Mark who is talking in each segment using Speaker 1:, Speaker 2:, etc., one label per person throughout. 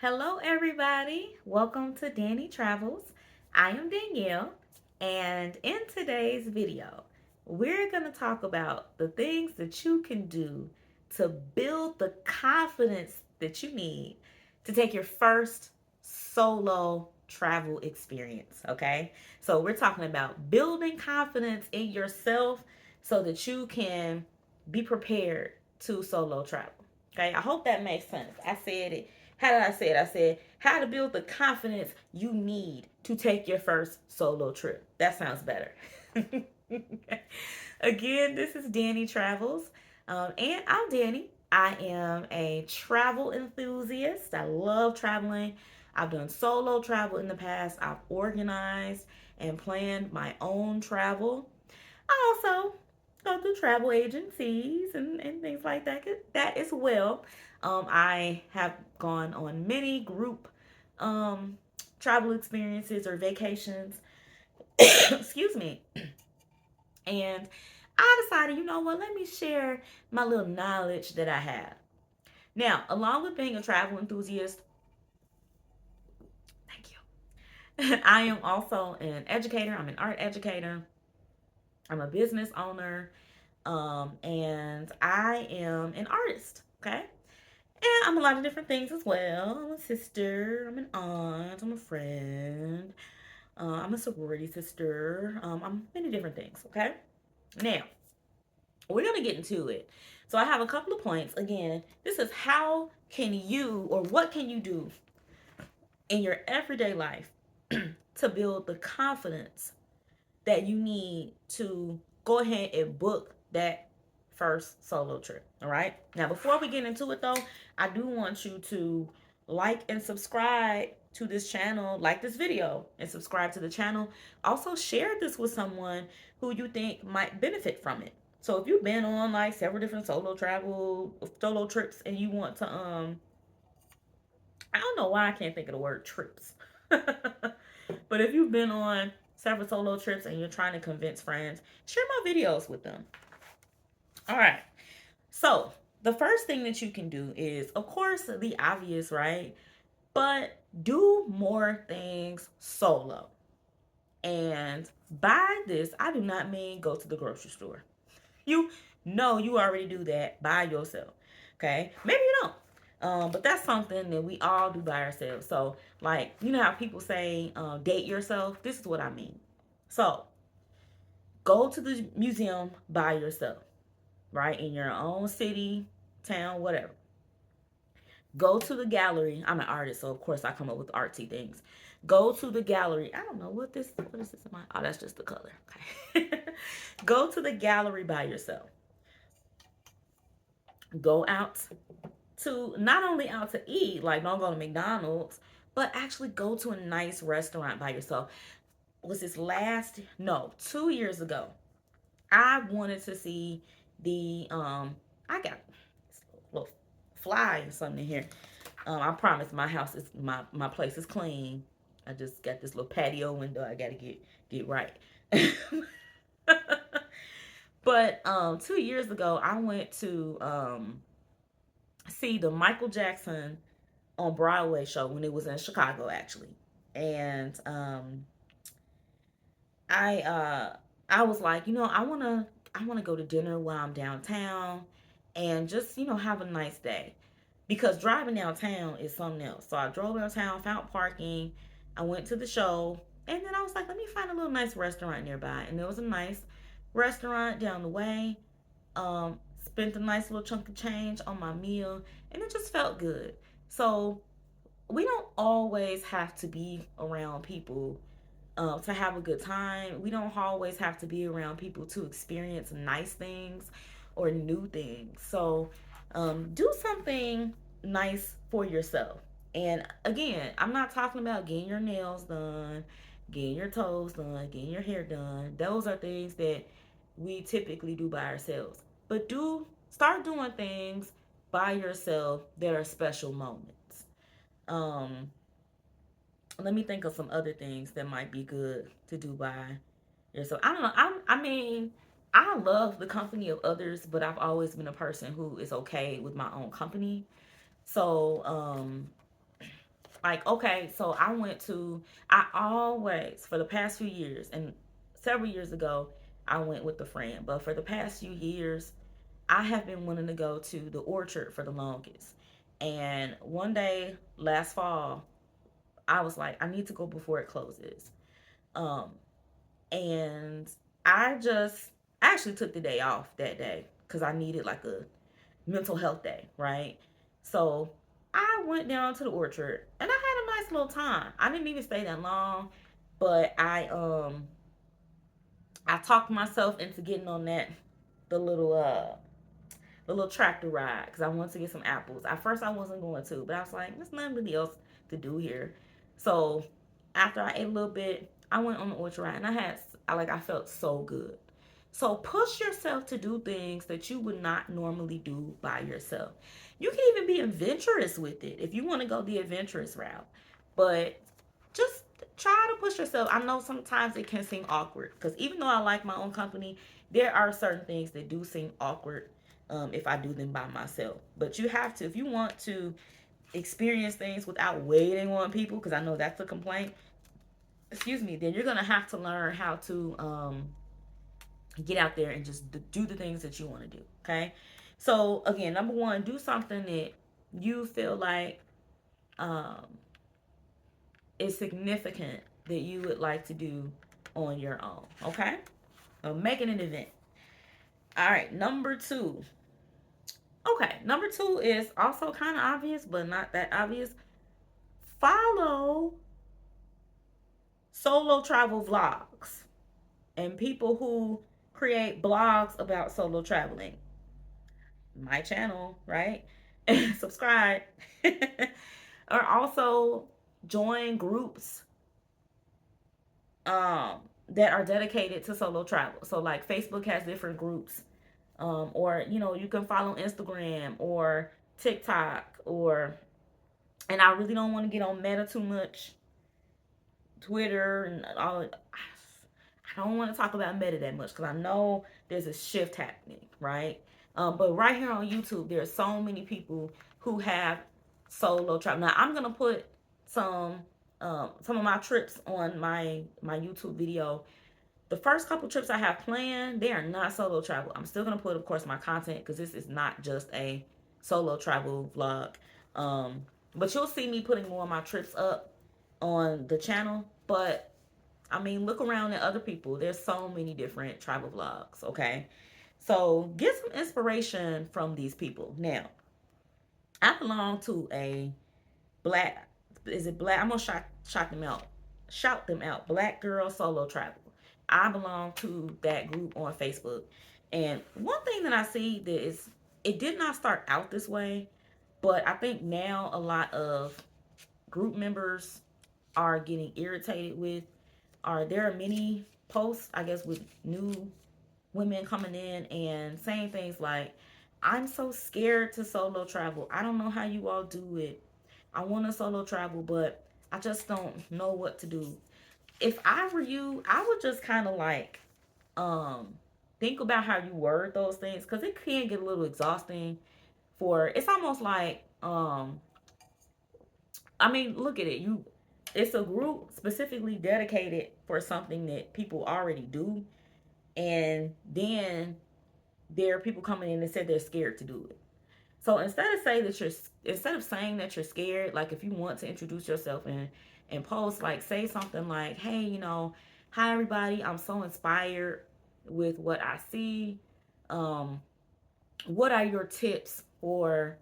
Speaker 1: Hello, everybody. Welcome to Danny Travels. I am Danielle, and in today's video, we're going to talk about the things that you can do to build the confidence that you need to take your first solo travel experience. Okay, so we're talking about building confidence in yourself so that you can be prepared to solo travel. Okay, I hope that makes sense. I said it. How did I say it? I said how to build the confidence you need to take your first solo trip. That sounds better. Again, this is Danny Travels, and I'm Danny. I am a travel enthusiast. I love traveling. I've done solo travel in the past. I've organized and planned my own travel. I also go through travel agencies and things like that as well. I have gone on many group um, travel experiences or vacations. Excuse me. And I decided, you know what, let me share my little knowledge that I have. Now, along with being a travel enthusiast, thank you. I am also an educator. I'm an art educator. I'm a business owner. And I am an artist. Okay. And I'm a lot of different things as well. I'm a sister, I'm an aunt, I'm a friend, I'm a sorority sister, I'm many different things. Okay. Now, we're going to get into it. So, I have a couple of points. Again, this is how can you or what can you do in your everyday life to build the confidence that you need to go ahead and book that first solo trip. All right. Now, before we get into it, though, I do want you to like and subscribe to this channel, like this video, and subscribe to the channel. Also, share this with someone who you think might benefit from it. So, if you've been on like several different solo trips, and you want to, I don't know why I can't think of the word trips. But if you've been on several solo trips and you're trying to convince friends, share my videos with them. All right. So, the first thing that you can do is, of course, the obvious, right? But do more things solo. And by this, I do not mean go to the grocery store. You know you already do that by yourself. Okay? Maybe you don't. But that's something that we all do by ourselves. So, like, you know how people say, date yourself? This is what I mean. So, go to the museum by yourself, right? In your own city, town, whatever. Go to the gallery. I'm an artist, so of course I come up with artsy things. Go to the gallery. I don't know what is this in my, oh, that's just the color. Okay. Go to the gallery by yourself. Go out to not only out to eat, like don't go to McDonald's, but actually go to a nice restaurant by yourself. Was this last, no, 2 years ago? I wanted to see the I got this little fly and something in here. I promise my house is my place is clean. I just got this little patio window I gotta get right. But 2 years ago I went to see the Michael Jackson on Broadway show when it was in Chicago actually. And I uh I was like, I wanna go to dinner while I'm downtown and just, have a nice day. Because driving downtown is something else. So I drove downtown, found parking, I went to the show, and then I was like, let me find a little nice restaurant nearby. And there was a nice restaurant down the way. Spent a nice little chunk of change on my meal, and it just felt good. So we don't always have to be around people to have a good time. We don't always have to be around people to experience nice things or new things. So, do something nice for yourself. And again, I'm not talking about getting your nails done, getting your toes done, getting your hair done. Those are things that we typically do by ourselves. But do start doing things by yourself that are special moments. Um, Let me think of some other things that might be good to do by yourself. I don't know. I mean, I love the company of others, but I've always been a person who is okay with my own company. So, Like, okay, so I always, for the past few years, and several years ago, I went with a friend, but for the past few years, I have been wanting to go to the Orchard for the longest. And one day last fall, I was like, I need to go before it closes. Um, and I actually took the day off that day because I needed like a mental health day, right? So I went down to the Orchard and I had a nice little time. I didn't even stay that long, but I talked myself into getting on the little the little tractor ride because I wanted to get some apples. At first, I wasn't going to, but I was like, there's nothing really else to do here. So after I ate a little bit, I went on the orchard ride, and I felt so good. So push yourself to do things that you would not normally do by yourself. You can even be adventurous with it if you want to go the adventurous route, but just try to push yourself. I know sometimes it can seem awkward because even though I like my own company, there are certain things that do seem awkward if I do them by myself. But you have to, if you want to experience things without waiting on people, because I know that's a complaint, excuse me, then you're going to have to learn how to get out there and just do the things that you want to do. Okay. So, again, number one, do something that you feel like um, is significant that you would like to do on your own. Okay. So, making an event. All right. Number two. Okay. Number two is also kind of obvious, but not that obvious. Follow solo travel vlogs and people who create blogs about solo traveling. My channel, right? And subscribe. Or also join groups that are dedicated to solo travel. So like Facebook has different groups. Or you can follow Instagram or TikTok or and I really don't want to get on Meta too much. Twitter and all. I don't want to talk about Meta that much because I know there's a shift happening, right? But right here on YouTube, there are so many people who have solo travel. Now I'm gonna put some some of my trips on my YouTube video. The first couple trips I have planned, they are not solo travel. I'm still gonna put, of course, my content because this is not just a solo travel vlog. Um, but you'll see me putting more of my trips up on the channel. But I mean, look around at other people. There's so many different travel vlogs, okay? So get some inspiration from these people. Now, I belong to a black, is it black? I'm gonna shout them out. Shout them out. Black Girl Solo Travel. I belong to that group on Facebook. And one thing that I see that is, it did not start out this way, but I think now a lot of group members are getting irritated with, are there are many posts, I guess, with new women coming in and saying things like, I'm so scared to solo travel. I don't know how you all do it. I want to solo travel, but I just don't know what to do. If I were you, I would just kind of like um think about how you word those things because it can get a little exhausting. For it's almost like I mean, look at it. It's a group specifically dedicated for something that people already do, and then there are people coming in and said they're scared to do it. So instead of saying that you're scared, like if you want to introduce yourself and post, like say something like, "Hey, hi everybody, I'm so inspired with what I see. Um, what are your tips for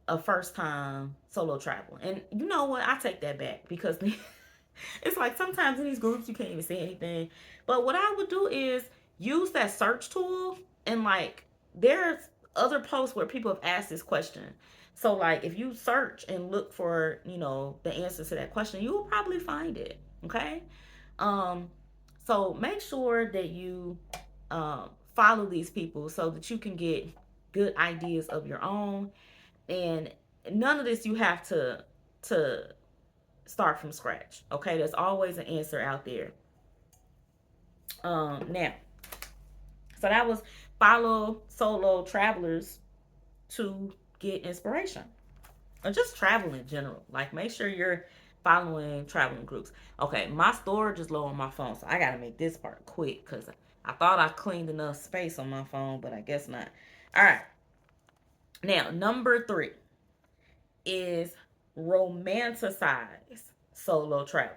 Speaker 1: a first time solo travel?" And you know what? I take that back because it's like sometimes in these groups you can't even say anything. But what I would do is use that search tool and like there's other posts where people have asked this question. So like if you search and look for, the answer to that question, you will probably find it. Okay? Um so make sure that you follow these people so that you can get good ideas of your own, and none of this you have to start from scratch. Okay, there's always an answer out there. Now, so that was follow solo travelers to get inspiration, or just travel in general. Like, make sure you're following traveling groups. Okay, my storage is low on my phone, so I gotta make this part quick because I thought I cleaned enough space on my phone, but I guess not. All right, now number 3 is romanticize solo travel.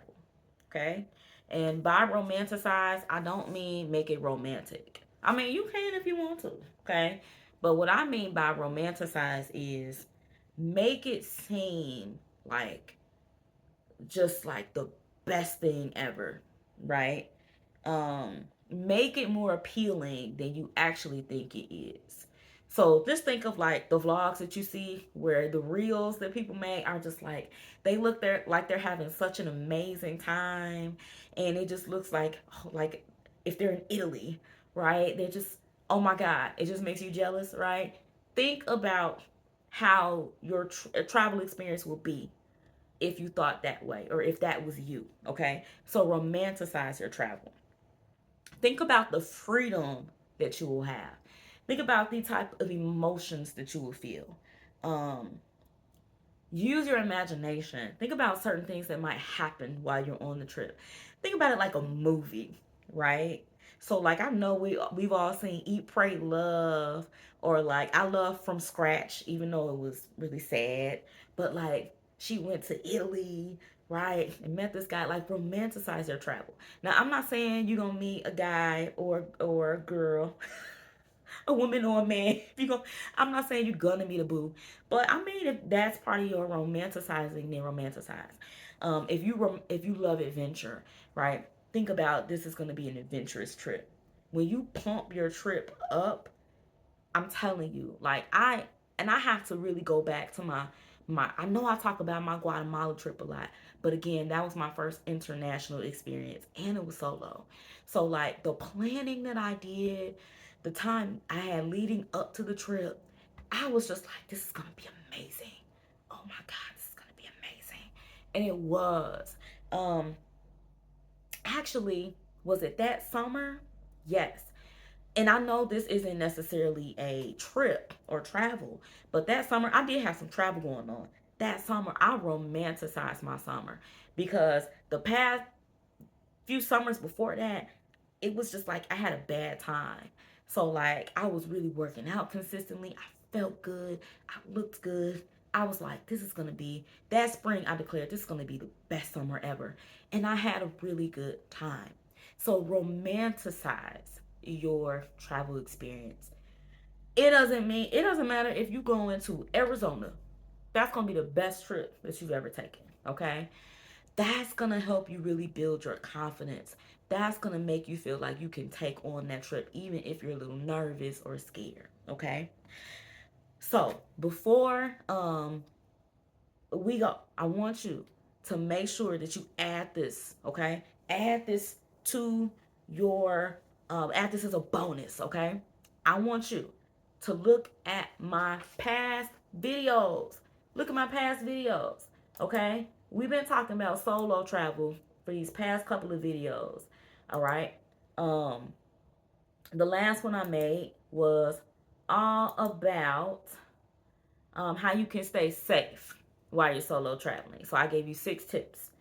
Speaker 1: Okay, and by romanticize, I don't mean make it romantic. I mean, you can if you want to. Okay, but what I mean by romanticize is make it seem like just like the best thing ever, right? Make it more appealing than you actually think it is. So just think of like the vlogs that you see where the reels that people make are just like they look there like they're having such an amazing time, and it just looks like if they're in Italy, right? They're just, oh my god, it just makes you jealous, right? Think about how your travel experience will be if you thought that way or if that was you, okay? So romanticize your travel. Think about the freedom that you will have. Think about the type of emotions that you will feel. Um, Use your imagination. Think about certain things that might happen while you're on the trip. Think about it like a movie, right? So like I know we've all seen Eat, Pray, Love, or like I Love from Scratch, even though it was really sad. But like she went to Italy, right, and met this guy. Like romanticize your travel. Now I'm not saying you're gonna meet a guy or a girl a woman or a man. If you go, I'm not saying you're gonna meet a boo, but I mean if that's part of your romanticizing, then romanticize. If you love adventure, right? Think about this is gonna be an adventurous trip. When you pump your trip up, I'm telling you, like I have to really go back to my I know I talk about my Guatemala trip a lot, but again, that was my first international experience and it was solo. So like the planning that I did, the time I had leading up to the trip, I was just like, this is gonna be amazing. Oh my God, this is gonna be amazing. And it was. Um Actually, was it that summer? Yes. And I know this isn't necessarily a trip or travel, but that summer I did have some travel going on. That summer I romanticized my summer because the past few summers before that, it was just like I had a bad time. So like I was really working out consistently. I felt good. I looked good. I was like, this is gonna be that spring. I declared this is gonna be the best summer ever, and I had a really good time. So romanticize your travel experience. It doesn't matter if you go into Arizona. That's gonna be the best trip that you've ever taken. Okay, that's gonna help you really build your confidence. That's gonna make you feel like you can take on that trip, even if you're a little nervous or scared. Okay. So before we go, I want you to make sure that you add this. Okay, add this to your add this as a bonus. Okay, I want you to look at my past videos. Look at my past videos. Okay, we've been talking about solo travel for these past couple of videos. All right. Um, the last one I made was all about how you can stay safe while you're solo traveling. So I gave you 6 tips.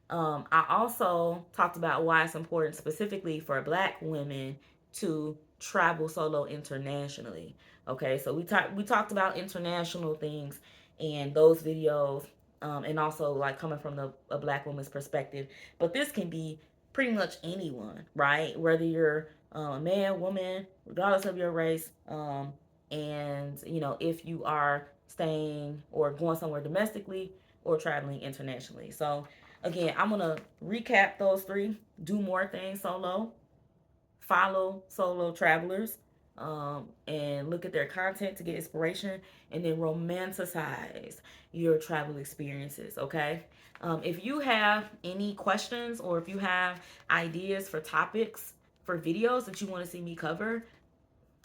Speaker 1: I also talked about why it's important specifically for Black women to travel solo internationally. Okay, so we talked about international things and those videos, and also like coming from a Black woman's perspective. But this can be pretty much anyone, right? Whether you're a man, woman, regardless of your race, and if you are staying or going somewhere domestically or traveling internationally. So again, I'm gonna recap those 3. Do more things solo, follow solo travelers, and look at their content to get inspiration, and then romanticize your travel experiences. Okay. If you have any questions or if you have ideas for topics for videos that you want to see me cover,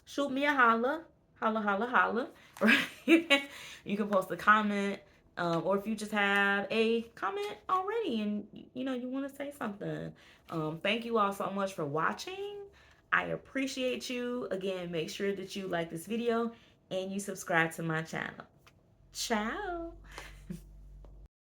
Speaker 1: shoot me a holla, holla, holla, holla. Right? You can post a comment, or if you just have a comment already and you want to say something. Thank you all so much for watching. I appreciate you. Again, make sure that you like this video and you subscribe to my channel. Ciao.